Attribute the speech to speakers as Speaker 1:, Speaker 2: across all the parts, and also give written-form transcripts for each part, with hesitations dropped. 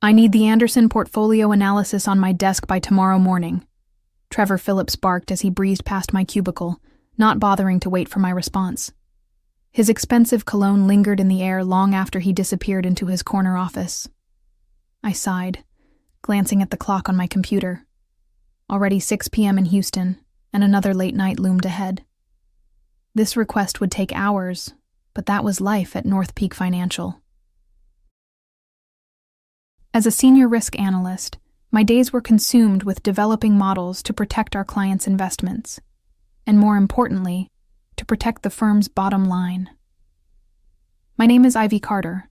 Speaker 1: I need the Anderson portfolio analysis on my desk by tomorrow morning, Trevor Phillips barked as he breezed past my cubicle, not bothering to wait for my response. His expensive cologne lingered in the air long after he disappeared into his corner office. I sighed, glancing at the clock on my computer. Already 6 p.m. in Houston, and another late night loomed ahead. This request would take hours, but that was life at North Peak Financial. As a senior risk analyst, my days were consumed with developing models to protect our clients' investments, and more importantly, to protect the firm's bottom line. My name is Ivy Carter,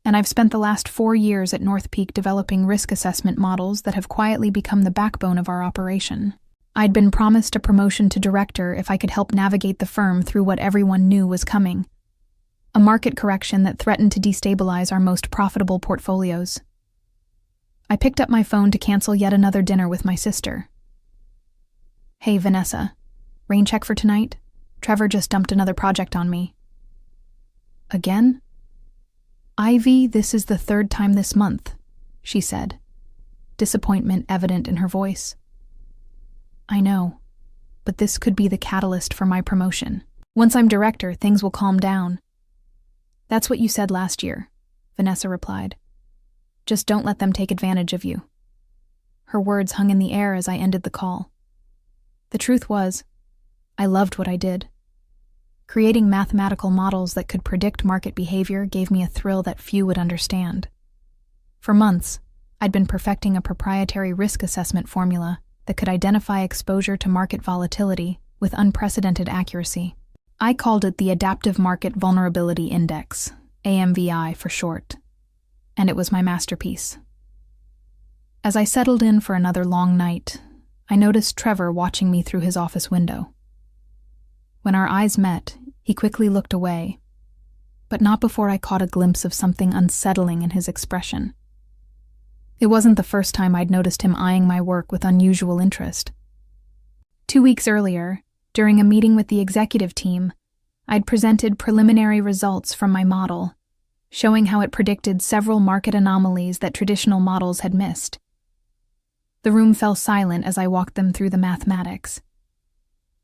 Speaker 1: and I've spent the last 4 years at North Peak developing risk assessment models that have quietly become the backbone of our operation. I'd been promised a promotion to director if I could help navigate the firm through what everyone knew was coming, a market correction that threatened to destabilize our most profitable portfolios. I picked up my phone to cancel yet another dinner with my sister. "Hey, Vanessa, rain check for tonight? Trevor just dumped another project on me." "Again?" "Ivy, this is the 3rd time this month," she said, disappointment evident in her voice. "I know, but this could be the catalyst for my promotion. Once I'm director, things will calm down." "That's what you said last year," Vanessa replied. "Just don't let them take advantage of you." Her words hung in the air as I ended the call. The truth was, I loved what I did. Creating mathematical models that could predict market behavior gave me a thrill that few would understand. For months, I'd been perfecting a proprietary risk assessment formula that could identify exposure to market volatility with unprecedented accuracy. I called it the Adaptive Market Vulnerability Index, AMVI for short, and it was my masterpiece. As I settled in for another long night, I noticed Trevor watching me through his office window. When our eyes met, he quickly looked away, but not before I caught a glimpse of something unsettling in his expression. It wasn't the first time I'd noticed him eyeing my work with unusual interest. 2 weeks earlier, during a meeting with the executive team, I'd presented preliminary results from my model, showing how it predicted several market anomalies that traditional models had missed. The room fell silent as I walked them through the mathematics.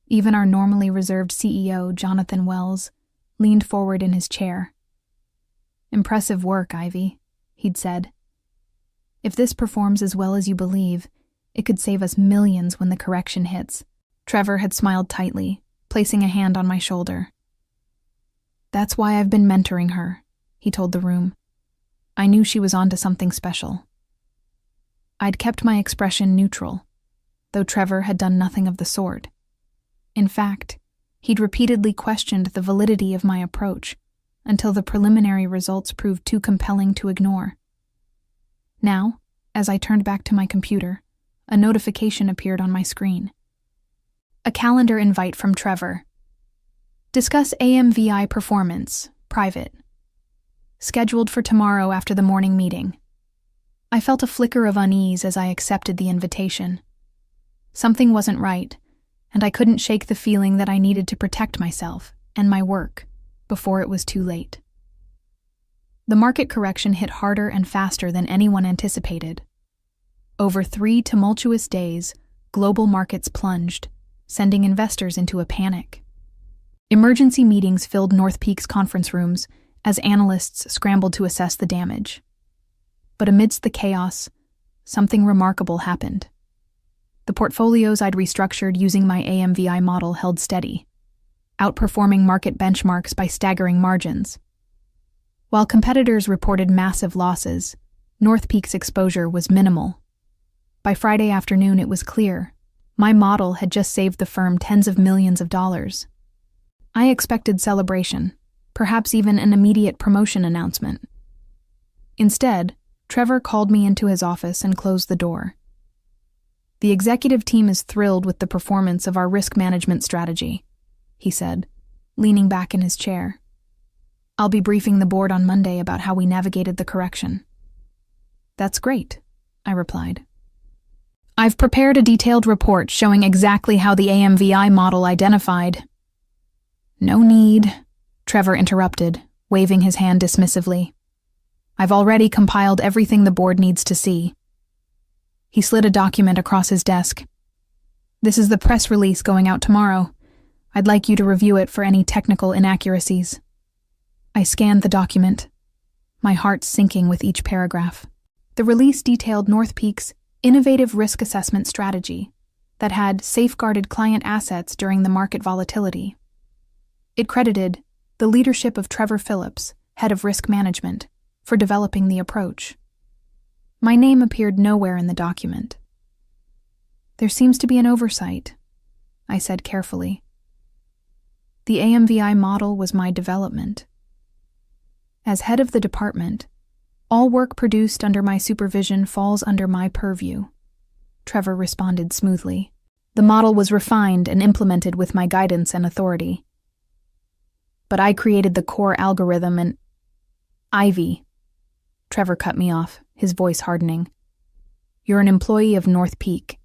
Speaker 1: Even our normally reserved CEO, Jonathan Wells, leaned forward in his chair. "Impressive work, Ivy," he'd said. "If this performs as well as you believe, it could save us millions when the correction hits." Trevor had smiled tightly, placing a hand on my shoulder. "That's why I've been mentoring her," he told the room. "I knew she was onto something special." I'd kept my expression neutral, though Trevor had done nothing of the sort. In fact, he'd repeatedly questioned the validity of my approach until the preliminary results proved too compelling to ignore. Now, as I turned back to my computer, a notification appeared on my screen. A calendar invite from Trevor. "Discuss AMVI performance, private. Scheduled for tomorrow after the morning meeting." I felt a flicker of unease as I accepted the invitation. Something wasn't right, and I couldn't shake the feeling that I needed to protect myself and my work before it was too late. The market correction hit harder and faster than anyone anticipated. Over 3 tumultuous days, global markets plunged, sending investors into a panic. Emergency meetings filled North Peak's conference rooms as analysts scrambled to assess the damage. But amidst the chaos, something remarkable happened. The portfolios I'd restructured using my AMVI model held steady, outperforming market benchmarks by staggering margins. While competitors reported massive losses, North Peak's exposure was minimal. By Friday afternoon, it was clear. My model had just saved the firm tens of millions of dollars. I expected celebration, perhaps even an immediate promotion announcement. Instead, Trevor called me into his office and closed the door. "The executive team is thrilled with the performance of our risk management strategy," he said, leaning back in his chair. "I'll be briefing the board on Monday about how we navigated the correction." "That's great," I replied. "I've prepared a detailed report showing exactly how the AMVI model identified—" "No need," Trevor interrupted, waving his hand dismissively. I've already compiled everything the board needs to see. He slid a document across his desk. This is the press release going out tomorrow. I'd like you to review it for any technical inaccuracies. I scanned the document, my heart sinking with each paragraph. The release detailed North Peak's innovative risk assessment strategy that had safeguarded client assets during the market volatility. It credited the leadership of Trevor Phillips, head of risk management, for developing the approach. My name appeared nowhere in the document. There seems to be an oversight, I said carefully. The AMVI model was my development. As head of the department, all work produced under my supervision falls under my purview. Trevor responded smoothly. The model was refined and implemented with my guidance and authority. But I created the core algorithm and... Ivy. Trevor cut me off, his voice hardening. You're an employee of North Peak.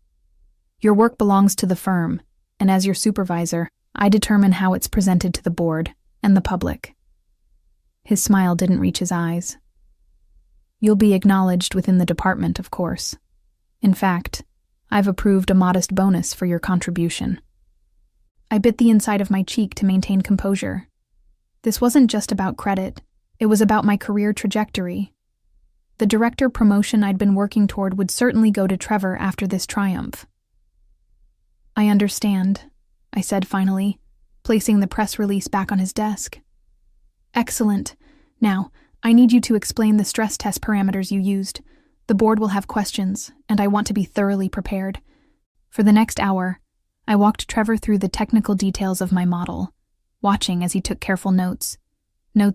Speaker 1: Your work belongs to the firm, and as your supervisor, I determine how it's presented to the board and the public. His smile didn't reach his eyes. You'll be acknowledged within the department, of course. In fact, I've approved a modest bonus for your contribution. I bit the inside of my cheek to maintain composure. This wasn't just about credit, it was about my career trajectory. The director promotion I'd been working toward would certainly go to Trevor after this triumph. I understand, I said finally, placing the press release back on his desk. Excellent. Now, I need you to explain the stress test parameters you used. The board will have questions, and I want to be thoroughly prepared. For the next hour, I walked Trevor through the technical details of my model, watching as he took careful notes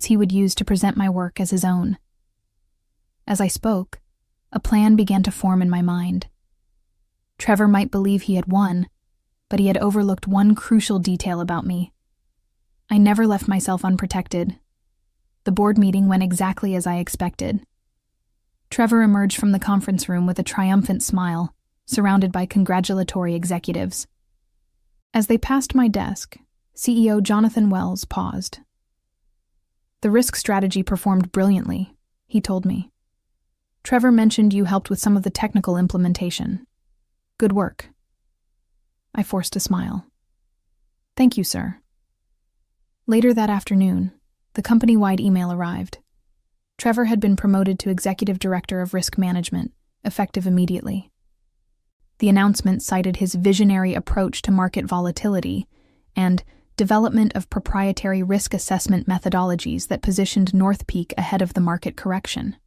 Speaker 1: he would use to present my work as his own. As I spoke, a plan began to form in my mind. Trevor might believe he had won, but he had overlooked one crucial detail about me. I never left myself unprotected. The board meeting went exactly as I expected. Trevor emerged from the conference room with a triumphant smile, surrounded by congratulatory executives. As they passed my desk, CEO Jonathan Wells paused. The risk strategy performed brilliantly, he told me. Trevor mentioned you helped with some of the technical implementation. Good work. I forced a smile. Thank you, sir. Later that afternoon, the company-wide email arrived. Trevor had been promoted to Executive Director of Risk Management, effective immediately. The announcement cited his visionary approach to market volatility and development of proprietary risk assessment methodologies that positioned North Peak ahead of the market correction.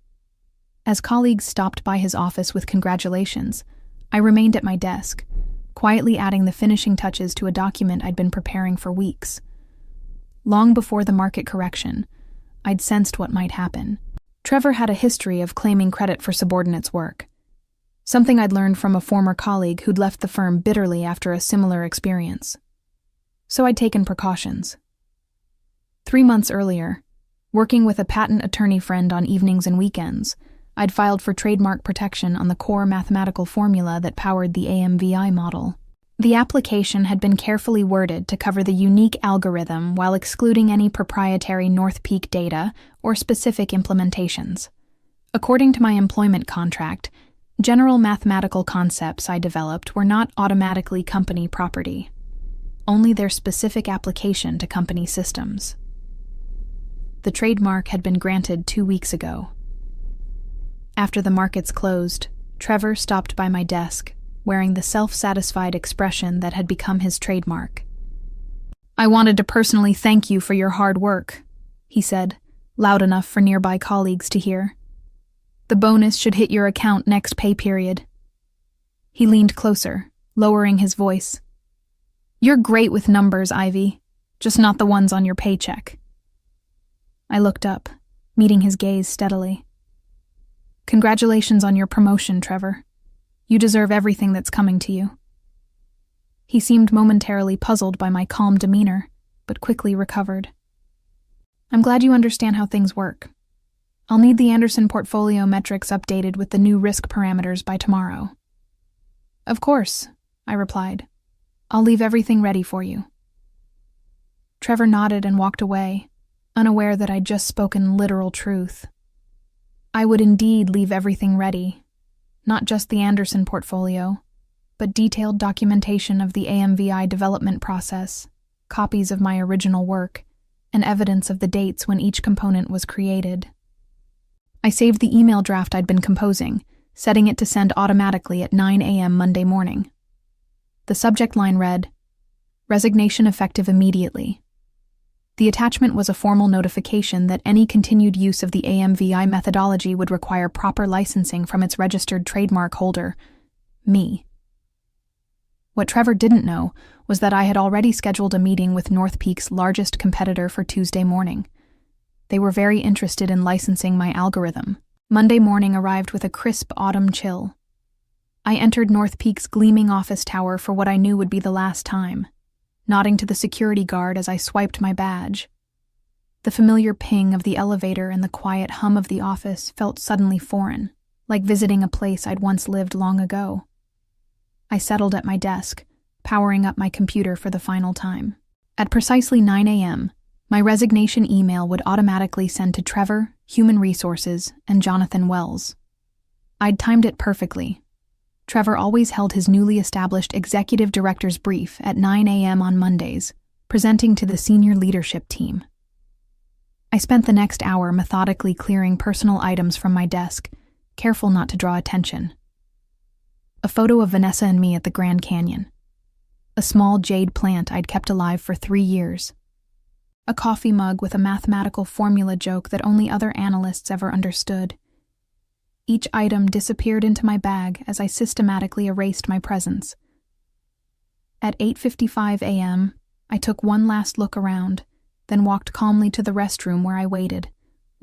Speaker 1: As colleagues stopped by his office with congratulations, I remained at my desk, quietly adding the finishing touches to a document I'd been preparing for weeks. Long before the market correction, I'd sensed what might happen. Trevor had a history of claiming credit for subordinates' work, something I'd learned from a former colleague who'd left the firm bitterly after a similar experience. So I'd taken precautions. 3 months earlier, working with a patent attorney friend on evenings and weekends, I'd filed for trademark protection on the core mathematical formula that powered the AMVI model. The application had been carefully worded to cover the unique algorithm while excluding any proprietary North Peak data or specific implementations. According to my employment contract, general mathematical concepts I developed were not automatically company property, only their specific application to company systems. The trademark had been granted 2 weeks ago. After the markets closed, Trevor stopped by my desk, wearing the self-satisfied expression that had become his trademark. I wanted to personally thank you for your hard work, he said, loud enough for nearby colleagues to hear. The bonus should hit your account next pay period. He leaned closer, lowering his voice. You're great with numbers, Ivy, just not the ones on your paycheck. I looked up, meeting his gaze steadily. Congratulations on your promotion, Trevor. You deserve everything that's coming to you. He seemed momentarily puzzled by my calm demeanor, but quickly recovered. I'm glad you understand how things work. I'll need the Anderson portfolio metrics updated with the new risk parameters by tomorrow. Of course, I replied. I'll leave everything ready for you. Trevor nodded and walked away, unaware that I'd just spoken literal truth. I would indeed leave everything ready, not just the Anderson portfolio, but detailed documentation of the AMVI development process, copies of my original work, and evidence of the dates when each component was created. I saved the email draft I'd been composing, setting it to send automatically at 9 a.m. Monday morning. The subject line read, "Resignation effective immediately." The attachment was a formal notification that any continued use of the AMVI methodology would require proper licensing from its registered trademark holder, me. What Trevor didn't know was that I had already scheduled a meeting with North Peak's largest competitor for Tuesday morning. They were very interested in licensing my algorithm. Monday morning arrived with a crisp autumn chill. I entered North Peak's gleaming office tower for what I knew would be the last time, nodding to the security guard as I swiped my badge. The familiar ping of the elevator and the quiet hum of the office felt suddenly foreign, like visiting a place I'd once lived long ago. I settled at my desk, powering up my computer for the final time. At precisely 9 a.m., my resignation email would automatically send to Trevor, Human Resources, and Jonathan Wells. I'd timed it perfectly. Trevor always held his newly established executive director's brief at 9 a.m. on Mondays, presenting to the senior leadership team. I spent the next hour methodically clearing personal items from my desk, careful not to draw attention. A photo of Vanessa and me at the Grand Canyon. A small jade plant I'd kept alive for 3 years. A coffee mug with a mathematical formula joke that only other analysts ever understood. Each item disappeared into my bag as I systematically erased my presence. At 8:55 a.m., I took one last look around, then walked calmly to the restroom where I waited,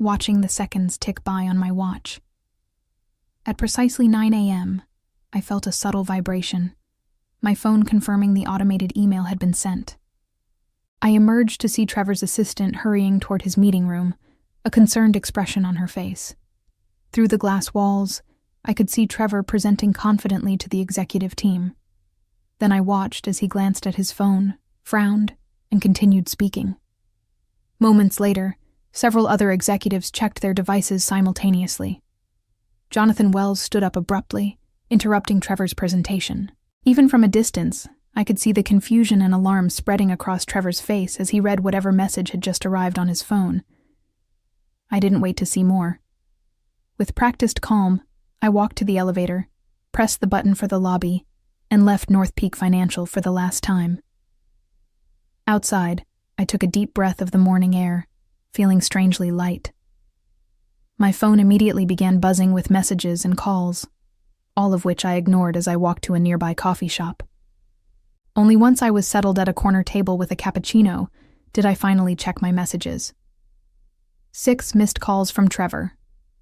Speaker 1: watching the seconds tick by on my watch. At precisely 9 a.m., I felt a subtle vibration, my phone confirming the automated email had been sent. I emerged to see Trevor's assistant hurrying toward his meeting room, a concerned expression on her face. Through the glass walls, I could see Trevor presenting confidently to the executive team. Then I watched as he glanced at his phone, frowned, and continued speaking. Moments later, several other executives checked their devices simultaneously. Jonathan Wells stood up abruptly, interrupting Trevor's presentation. Even from a distance, I could see the confusion and alarm spreading across Trevor's face as he read whatever message had just arrived on his phone. I didn't wait to see more. With practiced calm, I walked to the elevator, pressed the button for the lobby, and left North Peak Financial for the last time. Outside, I took a deep breath of the morning air, feeling strangely light. My phone immediately began buzzing with messages and calls, all of which I ignored as I walked to a nearby coffee shop. Only once I was settled at a corner table with a cappuccino did I finally check my messages. 6 missed calls from Trevor,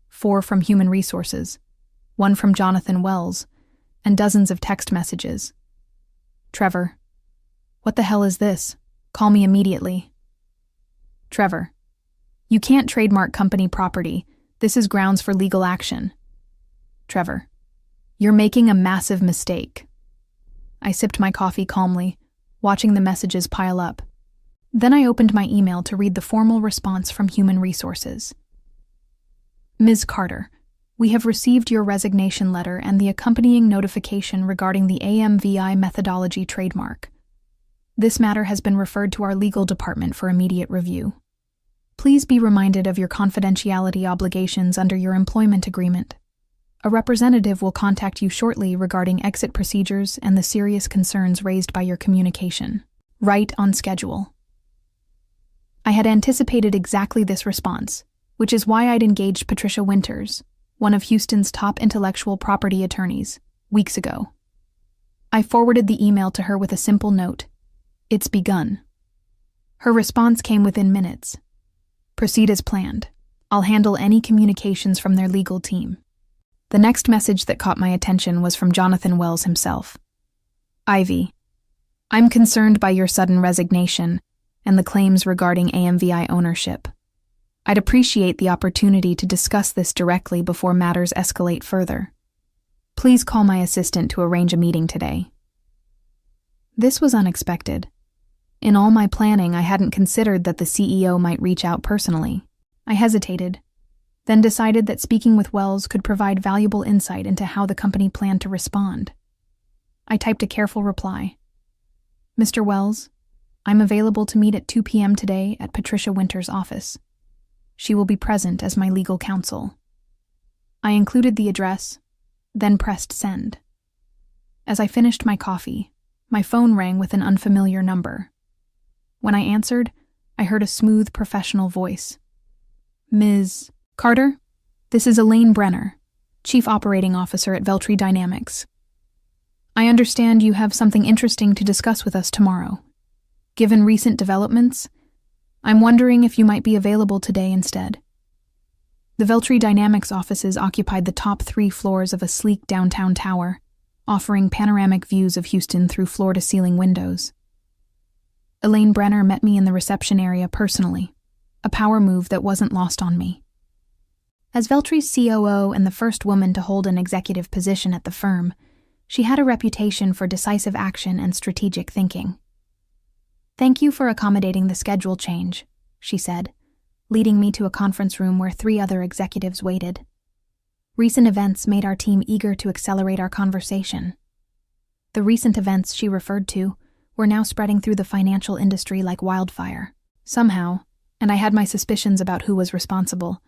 Speaker 1: 4 from Human Resources, 1 from Jonathan Wells, and dozens of text messages. Trevor, what the hell is this? Call me immediately. Trevor, you can't trademark company property. This is grounds for legal action. Trevor, you're making a massive mistake. I sipped my coffee calmly, watching the messages pile up. Then I opened my email to read the formal response from Human Resources. Ms. Carter, we have received your resignation letter and the accompanying notification regarding the AMVI methodology trademark. This matter has been referred to our legal department for immediate review. Please be reminded of your confidentiality obligations under your employment agreement. A representative will contact you shortly regarding exit procedures and the serious concerns raised by your communication. Right on schedule. I had anticipated exactly this response, which is why I'd engaged Patricia Winters, one of Houston's top intellectual property attorneys, weeks ago. I forwarded the email to her with a simple note. It's begun. Her response came within minutes. Proceed as planned. I'll handle any communications from their legal team. The next message that caught my attention was from Jonathan Wells himself. Ivy, I'm concerned by your sudden resignation and the claims regarding AMVI ownership. I'd appreciate the opportunity to discuss this directly before matters escalate further. Please call my assistant to arrange a meeting today. This was unexpected. In all my planning, I hadn't considered that the CEO might reach out personally. I hesitated. then decided that speaking with Wells could provide valuable insight into how the company planned to respond. I typed a careful reply. Mr. Wells, I'm available to meet at 2 p.m. today at Patricia Winter's office. She will be present as my legal counsel. I included the address, then pressed send. As I finished my coffee, my phone rang with an unfamiliar number. When I answered, I heard a smooth, professional voice. Ms. Carter, this is Elaine Brenner, Chief Operating Officer at Veltri Dynamics. I understand you have something interesting to discuss with us tomorrow. Given recent developments, I'm wondering if you might be available today instead. The Veltri Dynamics offices occupied the top 3 floors of a sleek downtown tower, offering panoramic views of Houston through floor-to-ceiling windows. Elaine Brenner met me in the reception area personally, a power move that wasn't lost on me. As Veltri's COO and the first woman to hold an executive position at the firm, she had a reputation for decisive action and strategic thinking. Thank you for accommodating the schedule change, she said, leading me to a conference room where 3 other executives waited. Recent events made our team eager to accelerate our conversation. The recent events she referred to were now spreading through the financial industry like wildfire. Somehow, and I had my suspicions about who was responsible,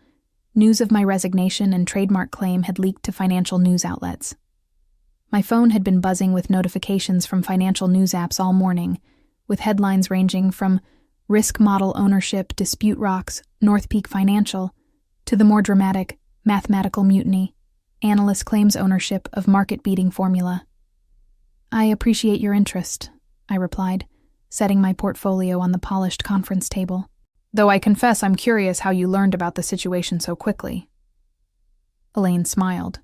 Speaker 1: news of my resignation and trademark claim had leaked to financial news outlets. My phone had been buzzing with notifications from financial news apps all morning, with headlines ranging from Risk Model Ownership Dispute Rocks North Peak Financial to the more dramatic Mathematical Mutiny, Analyst Claims Ownership of Market-Beating Formula. I appreciate your interest, I replied, setting my portfolio on the polished conference table. Though I confess I'm curious how you learned about the situation so quickly. Elaine smiled.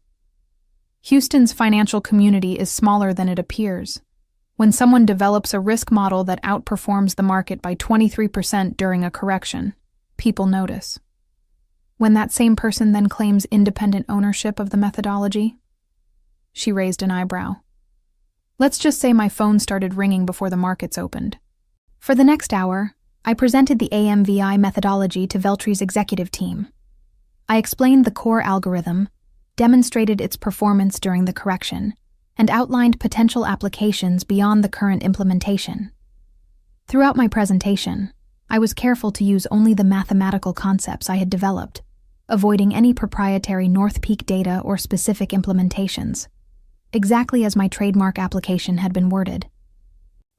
Speaker 1: Houston's financial community is smaller than it appears. When someone develops a risk model that outperforms the market by 23% during a correction, people notice. When that same person then claims independent ownership of the methodology, she raised an eyebrow. Let's just say my phone started ringing before the markets opened. For the next hour, I presented the AMVI methodology to Veltri's executive team. I explained the core algorithm, demonstrated its performance during the correction, and outlined potential applications beyond the current implementation. Throughout my presentation, I was careful to use only the mathematical concepts I had developed, avoiding any proprietary North Peak data or specific implementations, exactly as my trademark application had been worded.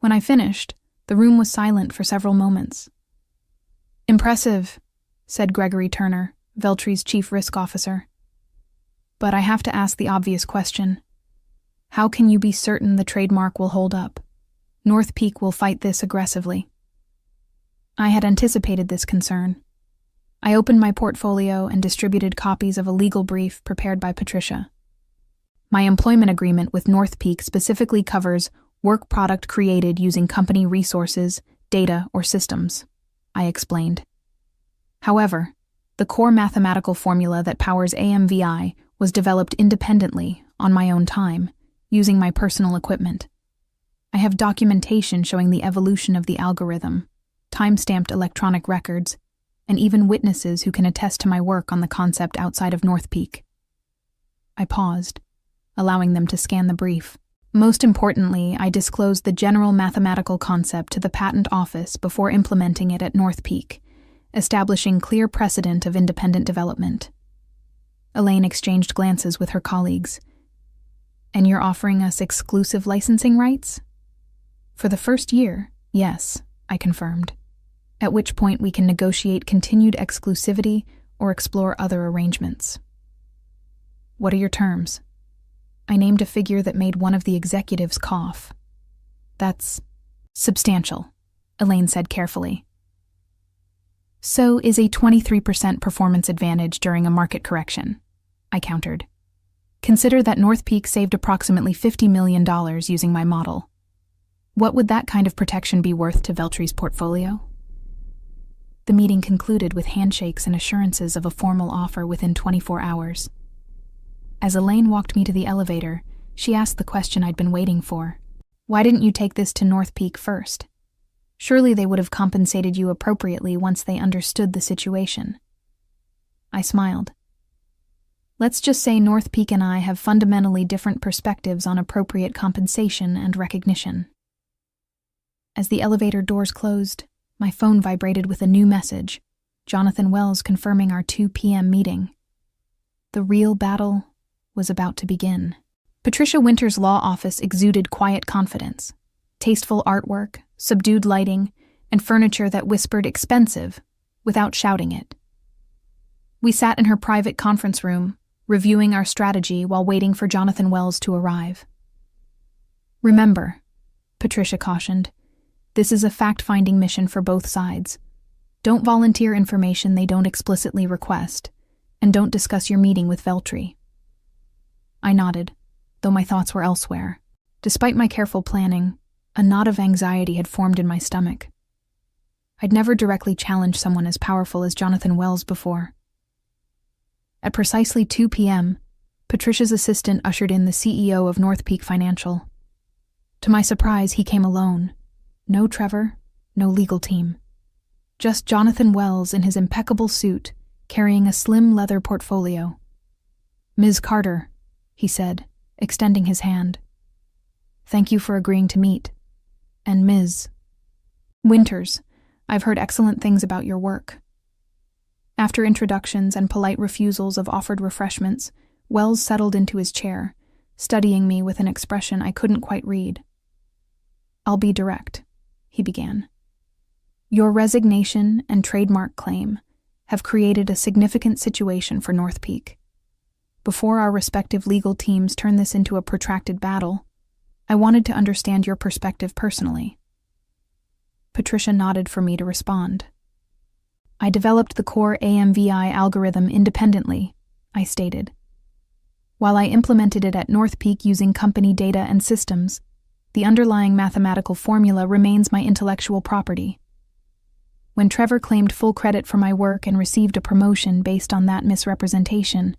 Speaker 1: When I finished, the room was silent for several moments. Impressive, said Gregory Turner, Veltri's chief risk officer. But I have to ask the obvious question. How can you be certain the trademark will hold up? North Peak will fight this aggressively. I had anticipated this concern. I opened my portfolio and distributed copies of a legal brief prepared by Patricia. My employment agreement with North Peak specifically covers work product created using company resources, data, or systems, I explained. However, the core mathematical formula that powers AMVI was developed independently, on my own time, using my personal equipment. I have documentation showing the evolution of the algorithm, time-stamped electronic records, and even witnesses who can attest to my work on the concept outside of North Peak. I paused, allowing them to scan the brief. Most importantly, I disclosed the general mathematical concept to the patent office before implementing it at North Peak, establishing clear precedent of independent development. Elaine exchanged glances with her colleagues. And you're offering us exclusive licensing rights? For the first year, yes, I confirmed, at which point we can negotiate continued exclusivity or explore other arrangements. What are your terms? I named a figure that made one of the executives cough. That's substantial, Elaine said carefully. So is a 23% performance advantage during a market correction, I countered. Consider that North Peak saved approximately $50 million using my model. What would that kind of protection be worth to Veltri's portfolio? The meeting concluded with handshakes and assurances of a formal offer within 24 hours. As Elaine walked me to the elevator, she asked the question I'd been waiting for. Why didn't you take this to North Peak first? Surely they would have compensated you appropriately once they understood the situation. I smiled, Let's just say North Peak and I have fundamentally different perspectives on appropriate compensation and recognition. As the elevator doors closed, my phone vibrated with a new message, Jonathan Wells confirming our 2 p.m. meeting. The real battle was about to begin. Patricia Winter's law office exuded quiet confidence, tasteful artwork, subdued lighting, and furniture that whispered expensive without shouting it. We sat in her private conference room, reviewing our strategy while waiting for Jonathan Wells to arrive. Remember, Patricia cautioned, this is a fact-finding mission for both sides. Don't volunteer information they don't explicitly request, and don't discuss your meeting with Veltri. I nodded, though my thoughts were elsewhere. Despite my careful planning, a knot of anxiety had formed in my stomach. I'd never directly challenged someone as powerful as Jonathan Wells before. At precisely 2 p.m., Patricia's assistant ushered in the CEO of North Peak Financial. To my surprise, he came alone. No Trevor, no legal team. Just Jonathan Wells in his impeccable suit, carrying a slim leather portfolio. "Ms. Carter," he said, extending his hand. "Thank you for agreeing to meet. And Ms. Winters, I've heard excellent things about your work." After introductions and polite refusals of offered refreshments, Wells settled into his chair, studying me with an expression I couldn't quite read. "I'll be direct," he began. "Your resignation and trademark claim have created a significant situation for North Peak. Before our respective legal teams turn this into a protracted battle, I wanted to understand your perspective personally." Patricia nodded for me to respond. "I developed the core AMVI algorithm independently," I stated. "While I implemented it at North Peak using company data and systems, the underlying mathematical formula remains my intellectual property. When Trevor claimed full credit for my work and received a promotion based on that misrepresentation,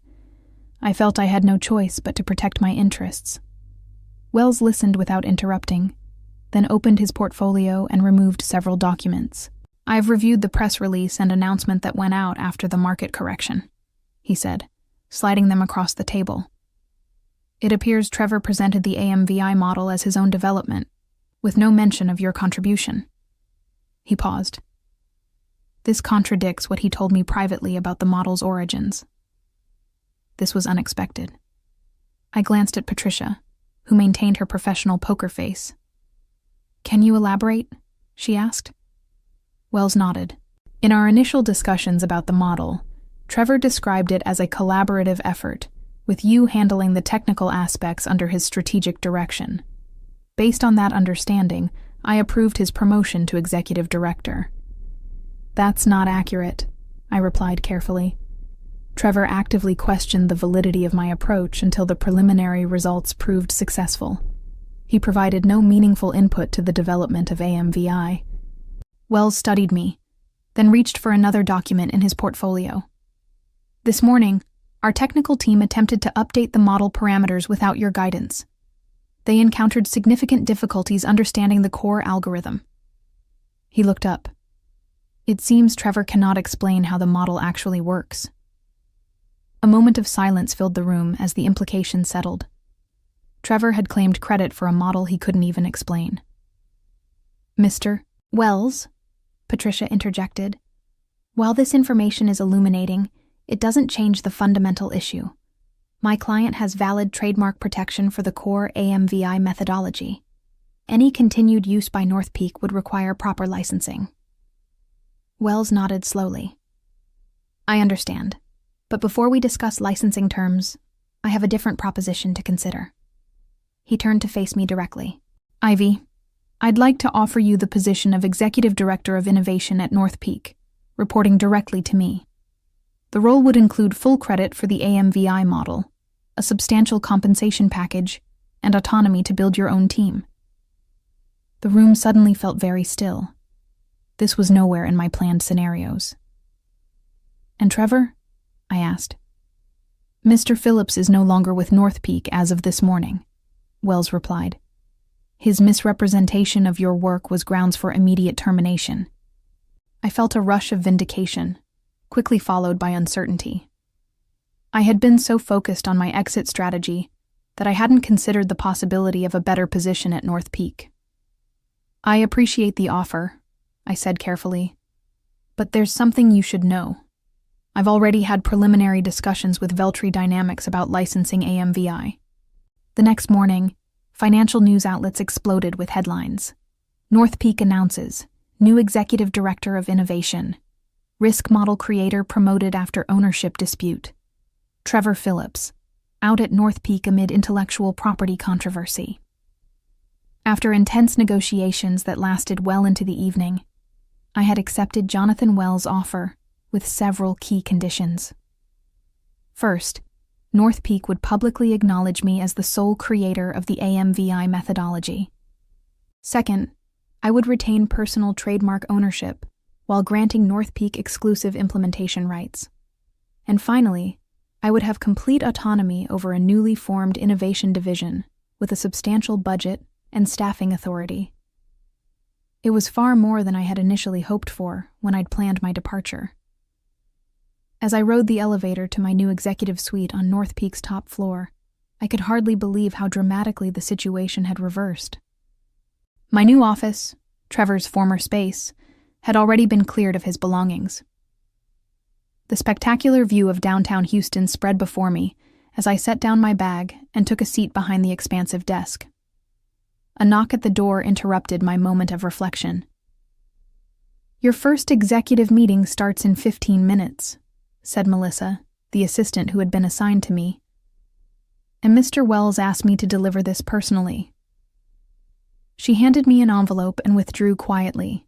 Speaker 1: I felt I had no choice but to protect my interests." Wells listened without interrupting, then opened his portfolio and removed several documents. "I've reviewed the press release and announcement that went out after the market correction," he said, sliding them across the table. "It appears Trevor presented the AMVI model as his own development, with no mention of your contribution." He paused. "This contradicts what he told me privately about the model's origins." This was unexpected. I glanced at Patricia, who maintained her professional poker face. "Can you elaborate?" she asked. Wells nodded. "In our initial discussions about the model, Trevor described it as a collaborative effort, with you handling the technical aspects under his strategic direction. Based on that understanding, I approved his promotion to executive director." "That's not accurate," I replied carefully. "Trevor actively questioned the validity of my approach until the preliminary results proved successful. He provided no meaningful input to the development of AMVI." Wells studied me, then reached for another document in his portfolio. "This morning, our technical team attempted to update the model parameters without your guidance. They encountered significant difficulties understanding the core algorithm." He looked up. "It seems Trevor cannot explain how the model actually works." A moment of silence filled the room as the implication settled. Trevor had claimed credit for a model he couldn't even explain. "Mr. Wells," Patricia interjected, "while this information is illuminating, it doesn't change the fundamental issue. My client has valid trademark protection for the core AMVI methodology. Any continued use by North Peak would require proper licensing." Wells nodded slowly. "I understand, but before we discuss licensing terms, I have a different proposition to consider." He turned to face me directly. "Ivy, I'd like to offer you the position of Executive Director of Innovation at North Peak, reporting directly to me. The role would include full credit for the AMVI model, a substantial compensation package, and autonomy to build your own team." The room suddenly felt very still. This was nowhere in my planned scenarios. "And Trevor?" I asked. "Mr. Phillips is no longer with North Peak as of this morning," Wells replied. "His misrepresentation of your work was grounds for immediate termination." I felt a rush of vindication, quickly followed by uncertainty. I had been so focused on my exit strategy that I hadn't considered the possibility of a better position at North Peak. "I appreciate the offer," I said carefully, "but there's something you should know. I've already had preliminary discussions with Veltri Dynamics about licensing AMVI." The next morning, financial news outlets exploded with headlines. North Peak announces, new executive director of innovation. Risk model creator promoted after ownership dispute. Trevor Phillips, out at North Peak amid intellectual property controversy. After intense negotiations that lasted well into the evening, I had accepted Jonathan Wells' offer with several key conditions. First, North Peak would publicly acknowledge me as the sole creator of the AMVI methodology. Second, I would retain personal trademark ownership while granting North Peak exclusive implementation rights. And finally, I would have complete autonomy over a newly formed innovation division with a substantial budget and staffing authority. It was far more than I had initially hoped for when I'd planned my departure. As I rode the elevator to my new executive suite on North Peak's top floor, I could hardly believe how dramatically the situation had reversed. My new office, Trevor's former space, had already been cleared of his belongings. The spectacular view of downtown Houston spread before me as I set down my bag and took a seat behind the expansive desk. A knock at the door interrupted my moment of reflection. "Your first executive meeting starts in 15 minutes, said Melissa, the assistant who had been assigned to me. "And Mr. Wells asked me to deliver this personally." She handed me an envelope and withdrew quietly.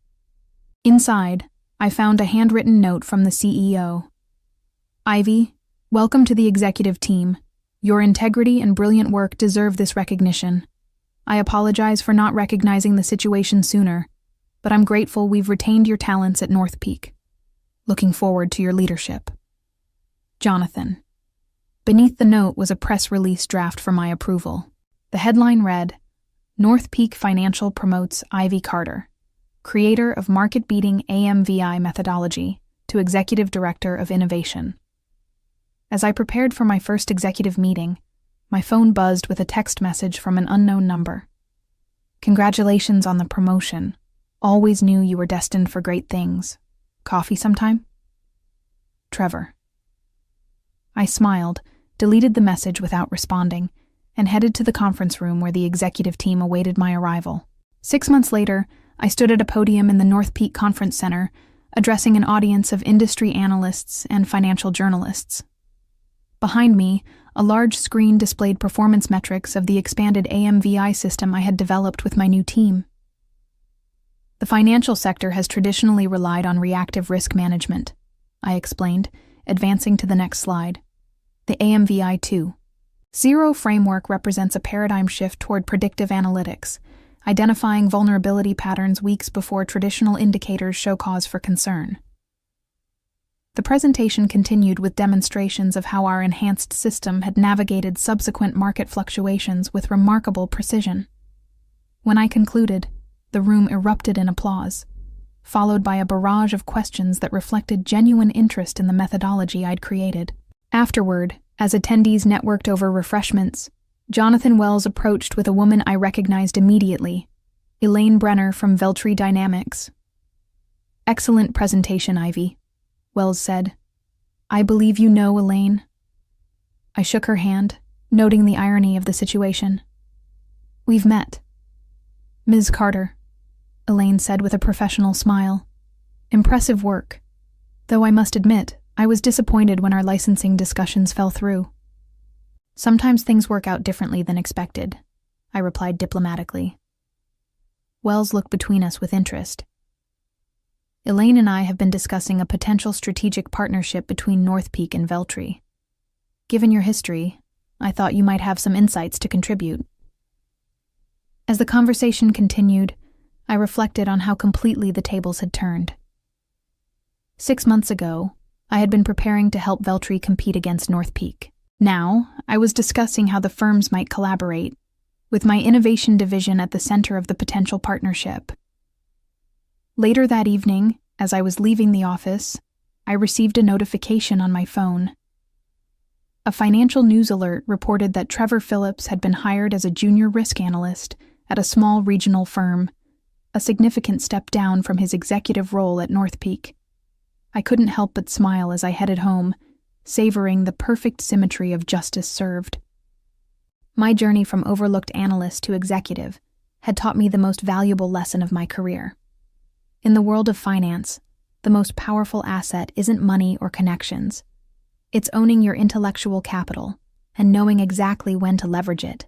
Speaker 1: Inside, I found a handwritten note from the CEO. "Ivy, welcome to the executive team. Your integrity and brilliant work deserve this recognition. I apologize for not recognizing the situation sooner, but I'm grateful we've retained your talents at North Peak. Looking forward to your leadership. Jonathan." Beneath the note was a press release draft for my approval. The headline read, "North Peak Financial promotes Ivy Carter, creator of market-beating AMVI methodology, to Executive Director of Innovation." As I prepared for my first executive meeting, my phone buzzed with a text message from an unknown number. "Congratulations on the promotion. Always knew you were destined for great things. Coffee sometime? Trevor." I smiled, deleted the message without responding, and headed to the conference room where the executive team awaited my arrival. 6 months later, I stood at a podium in the North Peak Conference Center, addressing an audience of industry analysts and financial journalists. Behind me, a large screen displayed performance metrics of the expanded AMVI system I had developed with my new team. "The financial sector has traditionally relied on reactive risk management," I explained, advancing to the next slide. "The AMVI 2. Zero framework represents a paradigm shift toward predictive analytics, identifying vulnerability patterns weeks before traditional indicators show cause for concern." The presentation continued with demonstrations of how our enhanced system had navigated subsequent market fluctuations with remarkable precision. When I concluded, the room erupted in applause, followed by a barrage of questions that reflected genuine interest in the methodology I'd created. Afterward, as attendees networked over refreshments, Jonathan Wells approached with a woman I recognized immediately, Elaine Brenner from Veltri Dynamics. "Excellent presentation, Ivy," Wells said. "I believe you know Elaine." I shook her hand, noting the irony of the situation. "We've met." "Ms. Carter," Elaine said with a professional smile. "Impressive work. Though I must admit, I was disappointed when our licensing discussions fell through." "Sometimes things work out differently than expected," I replied diplomatically. Wells looked between us with interest. "Elaine and I have been discussing a potential strategic partnership between North Peak and Veltri. Given your history, I thought you might have some insights to contribute." As the conversation continued, I reflected on how completely the tables had turned. 6 months ago, I had been preparing to help Veltri compete against North Peak. Now, I was discussing how the firms might collaborate, with my innovation division at the center of the potential partnership. Later that evening, as I was leaving the office, I received a notification on my phone. A financial news alert reported that Trevor Phillips had been hired as a junior risk analyst at a small regional firm, a significant step down from his executive role at North Peak. I couldn't help but smile as I headed home, savoring the perfect symmetry of justice served. My journey from overlooked analyst to executive had taught me the most valuable lesson of my career. In the world of finance, the most powerful asset isn't money or connections. It's owning your intellectual capital and knowing exactly when to leverage it.